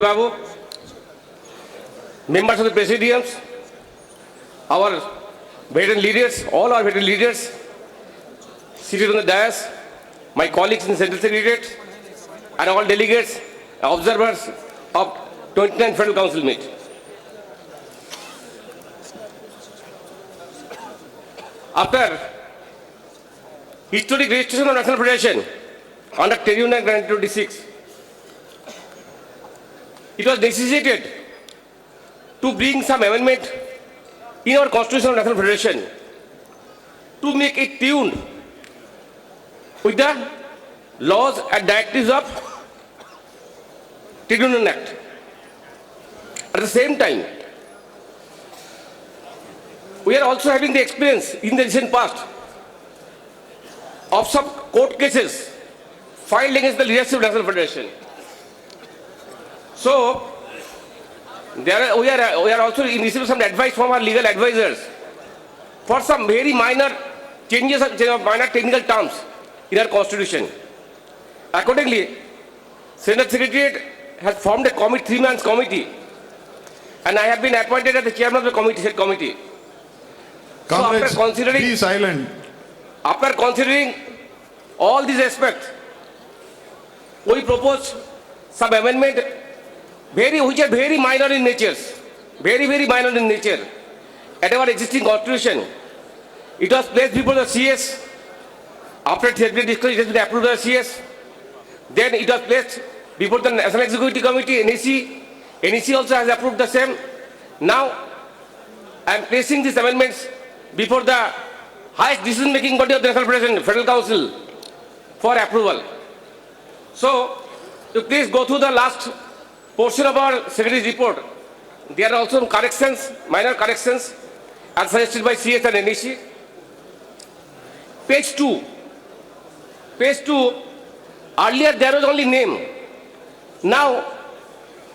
Babu, members of the presidiums, our veteran leaders, all our veteran leaders seated on the dais, my colleagues in the Central Secretariat, and all delegates, observers of 29th Federal Council meet. After historic registration of National Federation under Tribunal Act 1926, it was necessitated to bring some amendment in our Constitution of National Federation to make it tuned with the laws and directives of Tribunal Act. At the same time, we are also having the experience in the recent past of some court cases filed against the leadership of National Federation. So, we are also receiving some advice from our legal advisors for some very minor changes, minor technical terms in our constitution. Accordingly, Senate Secretariat has formed a committee, 3-man committee, and I have been appointed as the chairman of the committee, said committee. Comrades, so after be silent. After considering all these aspects, we propose some amendment which are very minor in nature, very minor in nature. At our existing constitution, it was placed before the CS. After theoretic discussion, it has been approved by the CS. Then it was placed before the National Executive Committee, NEC. NEC also has approved the same. Now, I am placing these amendments before the highest decision-making body of the National Federation, Federal Council, for approval. So, to please go through the last portion of our Secretary's report. There are also some corrections, minor corrections, as suggested by CS and NEC. Page 2. Page 2, earlier there was only name. Now,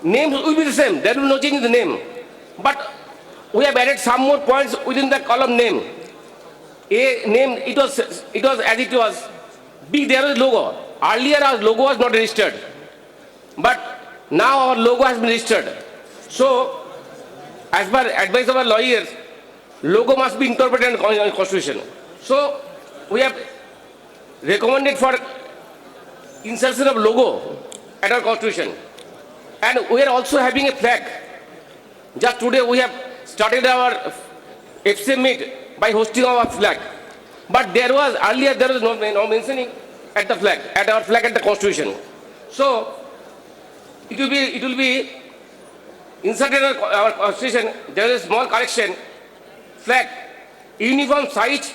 names will be the same. There will be no change in the name. But we have added some more points within the column name. A name, it was as it was. B, there was logo. Earlier our logo was not registered. But now our logo has been registered. So, as per advice of our lawyers, logo must be interpreted in the Constitution. So, we have recommended for insertion of logo at our Constitution. And we are also having a flag. Just today we have started our FCM meet by hosting our flag. But earlier there was no mentioning at the flag, at our flag at the Constitution. So, it will be inserted in our Constitution. There is a small correction. Flag, uniform size,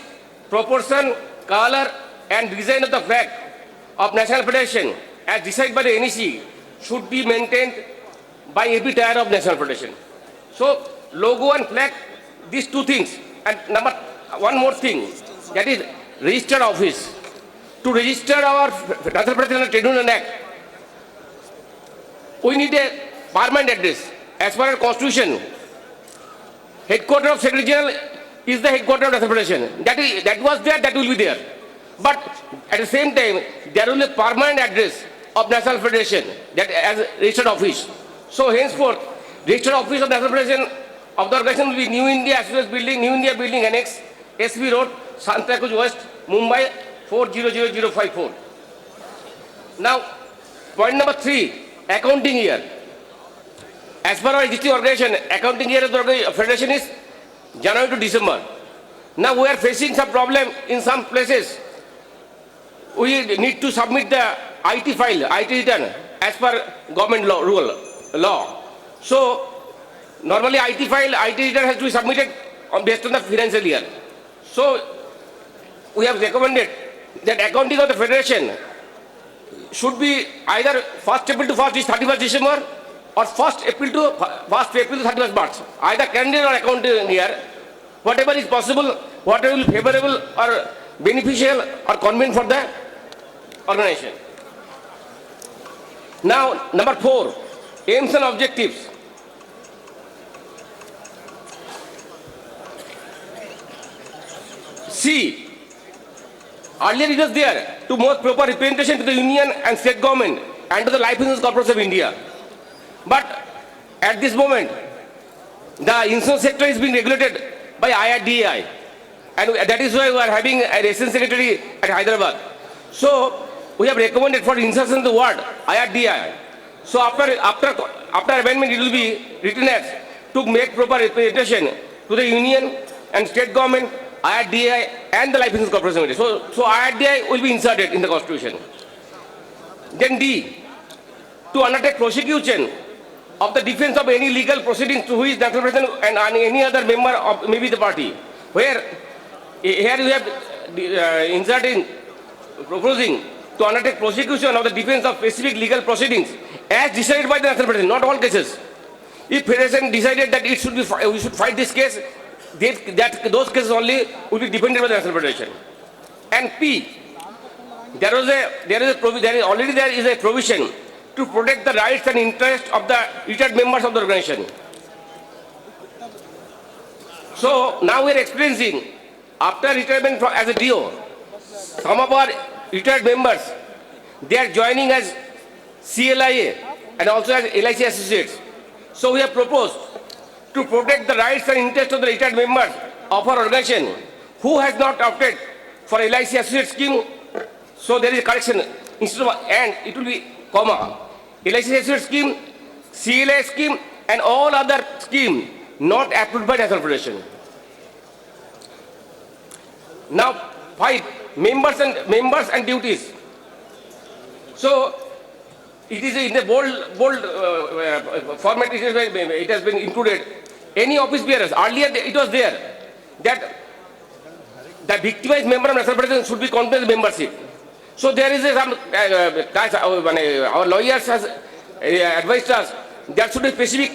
proportion, color, and design of the flag of National Federation, as decided by the NEC, should be maintained by every tier of National Federation. So, logo and flag, these two things. And one more thing, that is registered office. To register our National Federation Tribunal Act, we need a permanent address. As per our Constitution, headquarters of Secretary General is the headquarters of National Federation. That was there, that will be there. But at the same time, there will be a permanent address of National Federation, that as registered office. So henceforth, registered office of National Federation of the organization will be New India Associates Building, New India Building Annex, SB Road, Santacruz West, Mumbai 400054. Now, point number 3. Accounting year. As per our existing organization, accounting year of the Federation is January to December. Now we are facing some problem in some places. We need to submit the IT file, IT return, as per government law. So, normally IT file, IT return has to be submitted based on the financial year. So, we have recommended that accounting of the Federation should be either 1st April to 31st December or 1st April to 31st March. Either calendar or accounting year, whatever is possible, whatever will be favorable or beneficial or convenient for the organization. Now, number 4, aims and objectives. C, earlier it was there to more proper representation to the union and state government and to the life insurance corporation of India. But at this moment, the insurance sector is being regulated by IRDAI. And that is why we are having a resident secretary at Hyderabad. So we have recommended for insertion in the word IRDAI. So after amendment, it will be written as to make proper representation to the union and state government, IRDAI and the Life Insurance Corporation Committee. So IRDAI will be inserted in the constitution. Then D, to undertake prosecution of the defense of any legal proceedings to which national president and any other member of maybe the party. Where here we have inserting, proposing to undertake prosecution of the defense of specific legal proceedings as decided by the national president, not all cases. If Federation decided that it should be, we should fight this case, those cases only will be defended by the national federation. And P, there is a provision to protect the rights and interests of the retired members of the organization. So now we are experiencing, after retirement as a DO, some of our retired members, they are joining as CLIA and also as LIC associates. So we have proposed to protect the rights and interests of the retired members of our organization who has not opted for LIC associate scheme. So there is a correction instead of and it will be comma. LIC associate scheme, CLI scheme and all other scheme not approved by National Federation. Now 5, members and duties. So it is in the bold format. It has been included. Any office bearers. Earlier it was there that the victimized member of National Federation should be continuous membership. So there is some our lawyers has advised us there should be specific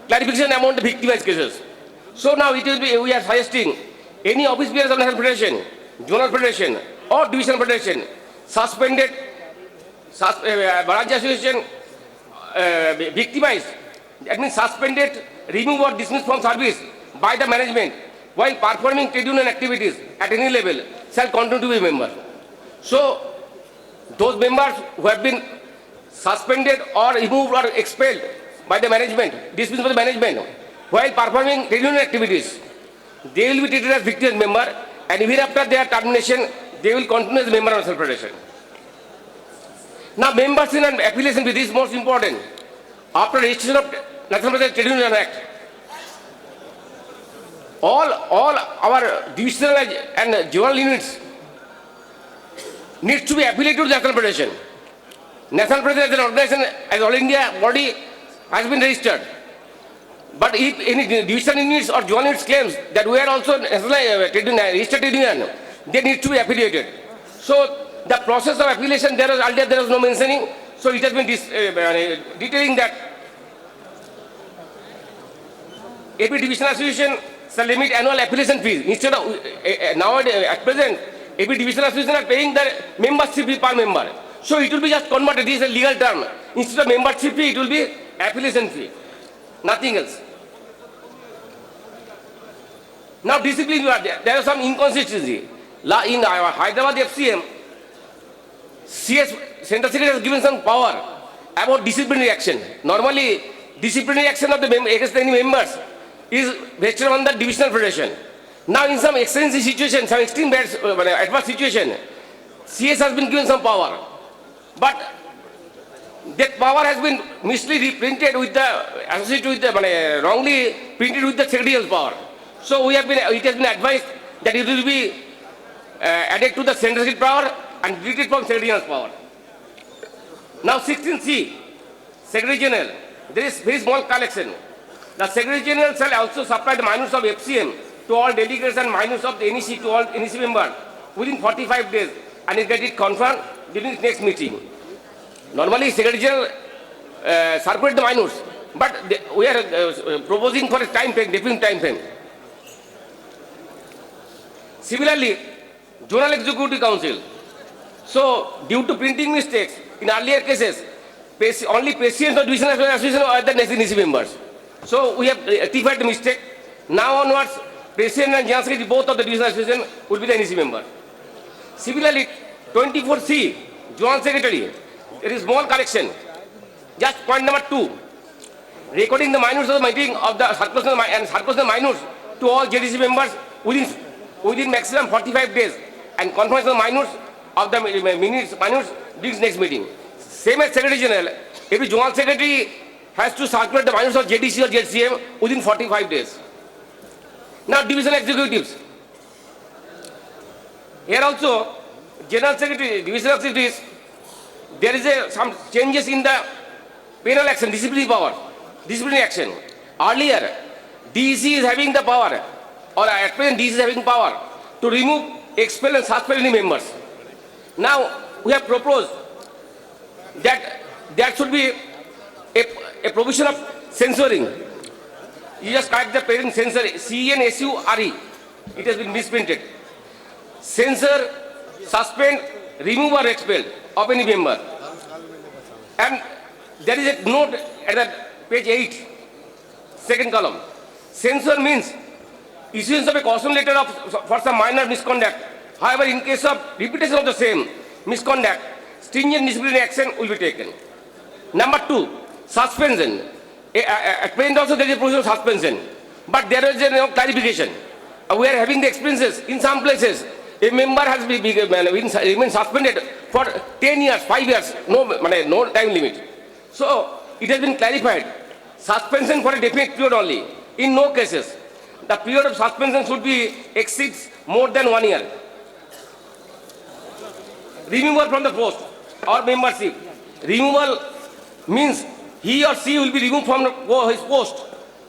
clarification among the victimized cases. So now it will be, we are suggesting any office bearers of National Federation, Zonal Federation or Divisional Federation suspended, branch association victimized, that means suspended, removed or dismissed from service by the management while performing trade union activities at any level shall continue to be a member. So those members who have been suspended or removed or expelled by the management, dismissed by the management while performing trade union activities, they will be treated as victim member, and even after their termination, they will continue as a member of National Federation. Now, membership and affiliation with this is most important. After registration of National Federation Trade Union Act, all our divisional and zonal units needs to be affiliated to the National Federation. National Federation as an organization, as All India body, has been registered. But if any divisional units or zonal units claims that we are also registered trade union, they need to be affiliated. So the process of affiliation, there was no mentioning. So it has been detailing that every divisional association shall limit annual affiliation fees. Instead of nowadays, at present, every divisional association are paying their membership fee per member. So it will be just converted. This is a legal term. Instead of membership fee, it will be affiliation fee. Nothing else. Now discipline, there is some inconsistency. In Hyderabad FCM, CS Central Secretary has given some power about disciplinary action. Normally, disciplinary action of the against any members is vested on the divisional federation. Now, in some extreme situation, some extreme adverse situation, CS has been given some power, but that power has been misleadingly printed with the associated with the wrongly printed with the secretarial power. So it has been advised that it will be added to the central secretary power and deleted from secretarial power. Now 16C, Secretary General, there is very small collection. The Secretary General shall also supply the minutes of FCM to all delegates and minutes of the NEC to all NEC members within 45 days and it get it confirmed during the next meeting. Normally, Secretary General circulate the minutes, but we are proposing for a time frame, definite time frame. Similarly, Zonal Executive Council. So, due to printing mistakes, in earlier cases, only patients of Divisional Association are the NEC members. So, we have rectified the mistake. Now onwards, President and General Secretary, both of the Divisional Association will be the NEC member. Similarly, 24C, Joint Secretary, there is small correction. Just point number 2. recording the minutes of the meeting of the surplus and surplus the minutes to all JDC members within maximum 45 days and conference the minutes of the minutes during next meeting. Same as Secretary General, every Joint Secretary has to circulate the minutes of JDC or JCM within 45 days. Now, division executives. Here also, General Secretary, divisional secretaries, there is some changes in the penal action, disciplinary action. Earlier, DC is having the power, or at present DC is having power to remove, expel and suspend any members. Now, we have proposed that there should be a provision of censoring. You just correct the parent censor, C-E-N-S-U-R-E. It has been misprinted. Censor, suspend, remove or expel of any member. And there is a note at the page 8, second column. Censor means issuance of a caution letter for some minor misconduct. However, in case of repetition of the same misconduct, stringent disciplinary action will be taken. Number 2, suspension. At present also there is a provision of suspension, but there is no clarification. We are having the experiences in some places. A member has remained suspended for 10 years, 5 years, no time limit. So it has been clarified. Suspension for a definite period only. In no cases, the period of suspension should be exceeds more than 1 year. Removal from the post or membership. Removal means he or she will be removed from his post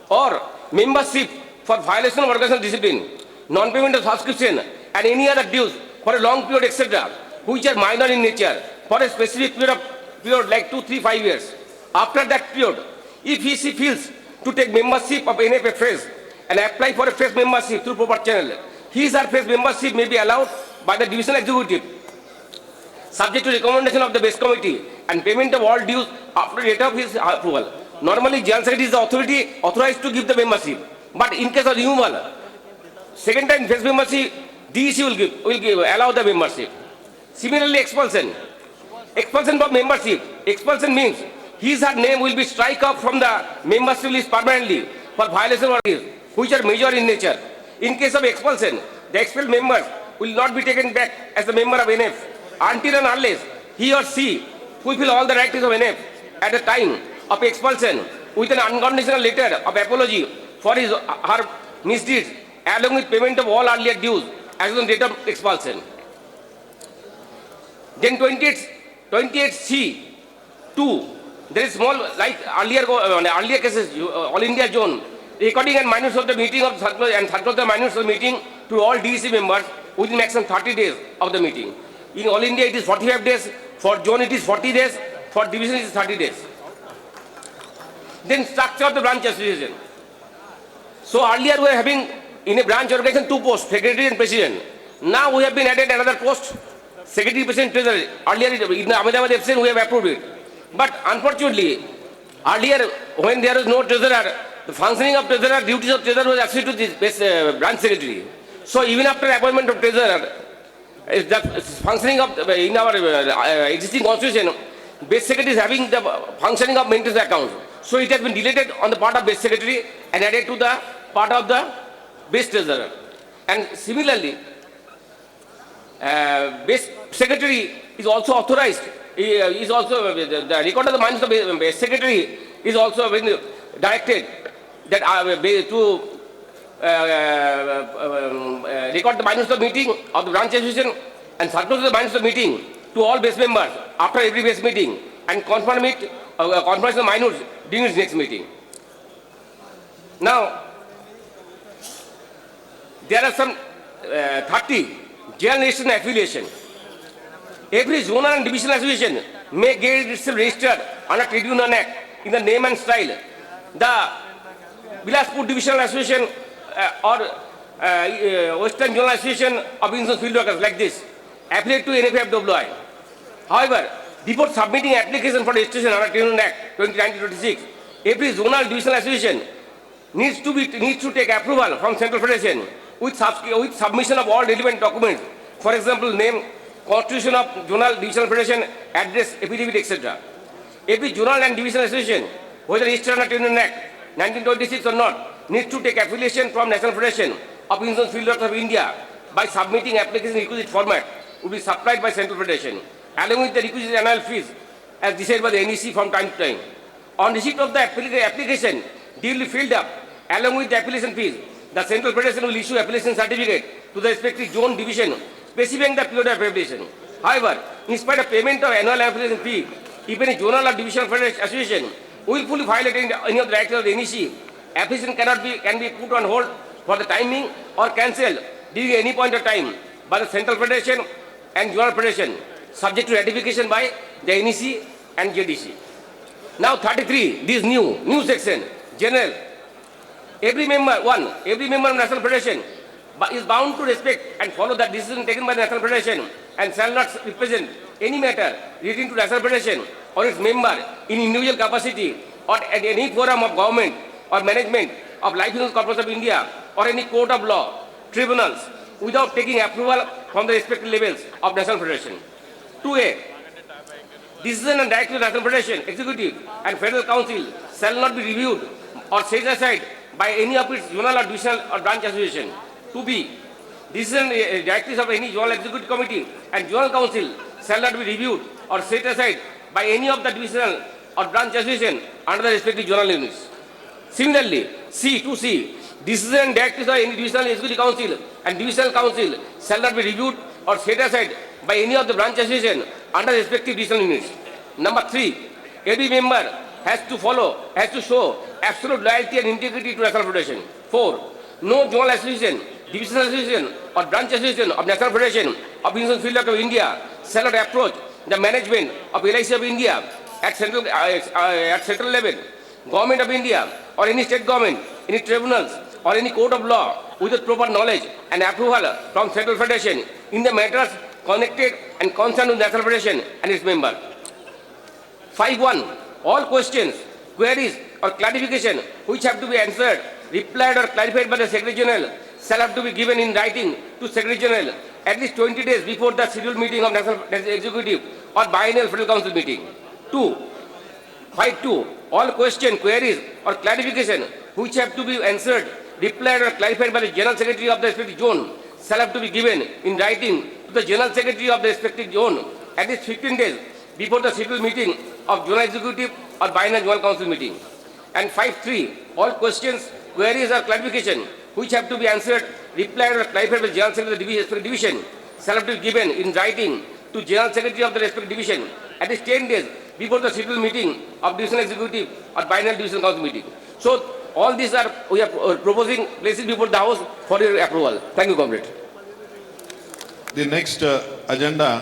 or membership for violation of organizational discipline, non-payment of subscription and any other dues for a long period, etc., which are minor in nature, for a specific period like 2, 3, 5 years. After that period, if he she feels to take membership of NFA phrase and apply for a fresh membership through proper channel, his or fresh membership may be allowed by the divisional executive, subject to recommendation of the base committee and payment of all dues after date of his approval. Normally, General Secretary is the authority authorized to give the membership, but in case of removal, second time fresh membership, DEC will allow the membership. Similarly, expulsion. Expulsion from membership. Expulsion means his or her name will be struck off from the membership list permanently for violation of duties, which are major in nature. In case of expulsion, the expelled members will not be taken back as a member of NF until and unless he or she fulfill all the rights of NF at the time of expulsion with an unconditional letter of apology for his or her misdeeds, along with payment of all earlier dues as on date of expulsion. Then 28C 2, there is small, like earlier cases, All India Zone, recording and minutes of the meeting of circular and circular the minutes of the meeting to all DEC members within maximum 30 days of the meeting. In All India it is 45 days, for zone it is 40 days, for division it is 30 days. Then structure of the branch association. So earlier we were having in a branch organization 2 posts, secretary and president. Now we have been added another post, secretary, president, treasurer. Earlier in the Ahmedabad FCN we have approved it. But unfortunately, earlier when there was no treasurer, the functioning of treasurer, duties of treasurer was actually to this branch secretary. So even after appointment of treasurer, the functioning of in our existing constitution, base secretary is having the functioning of maintenance accounts. So it has been deleted on the part of base secretary and added to the part of the base treasurer. And similarly, base secretary is also authorized. Is also the record of the minutes of the base secretary is also been directed that to record the minutes of the meeting of the branch association and circulate the minutes of the meeting to all base members after every base meeting and confirm it, confirm the minutes during its next meeting. Now, there are some 30 jail nation affiliation. Every zonal and divisional association may get itself registered under Trade Union Act in the name and style. The Bilaspur Divisional Association or Western Zonal Association of Insurance Field Workers like this, affiliate to NFFWI. However, before submitting application for registration under Trade Union Act 2019-26, every zonal divisional association needs to take approval from Central Federation with submission of all relevant documents. For example, name, constitution of zonal divisional federation, address, affidavit, etc. Every zonal and divisional association whether Eastern or Union Act 1926 or not, needs to take affiliation from National Federation of Insurance Fieldworkers of India by submitting application in requisite format will be supplied by Central Federation, along with the requisite annual fees as decided by the NEC from time to time. On receipt of the application duly filled up, along with the application fees, the Central Federation will issue application certificate to the respective zone division specifying the period of application. However, in spite of payment of annual application fee, if any zonal or divisional federation association willfully violate any of the acts of the NEC, application can be put on hold for the timing or cancelled during any point of time by the Central Federation and Zonal Federation, subject to ratification by the NEC and JDC. Now 33, this new section, general. Every member of National Federation is bound to respect and follow the decision taken by the National Federation and shall not represent any matter relating to National Federation or its member in individual capacity or at any forum of government or management of Life Insurance Corporation of India or any court of law, tribunals, without taking approval from the respective levels of National Federation. 2A. Decision and directive of National Federation, Executive and Federal Council shall not be reviewed or set aside by any of its zonal or divisional or branch association. 2B. Decision directives of any zonal executive committee and zonal council shall not be reviewed or set aside by any of the divisional or branch association under the respective zonal units. Similarly, C. Decision and directives of any divisional executive council and divisional council shall not be reviewed or set aside by any of the branch association under the respective divisional units. Number 3. Every member has to show absolute loyalty and integrity to National Federation. 4. No zonal association, divisional association or branch association of National Federation of Insurance Fieldworkers of India shall not approach the management of LIC of India at central level, Government of India or any state government, any tribunals or any court of law without proper knowledge and approval from Central Federation in the matters connected and concerned with National Federation and its member. 5.1. All questions, queries or clarification which have to be answered, replied or clarified by the Secretary General shall have to be given in writing to Secretary General at least 20 days before the scheduled meeting of National Executive or biennial Federal Council meeting. 5.2. All questions, queries or clarification which have to be answered, replied or clarified by the General Secretary of the respective zone shall have to be given in writing to the General Secretary of the respective zone at least 15 days before the scheduled meeting of Zonal Executive or biennial Zonal Council meeting. And 5.3. All questions, queries or clarification which have to be answered, replied or clarified by the General Secretary of the respective division shall have to be given in writing to General Secretary of the respective division at least 10 days before the scheduled meeting of Divisional Executive or biennial Divisional Council meeting. So all these are we are proposing places before the House for your approval. Thank you, comrade. The next agenda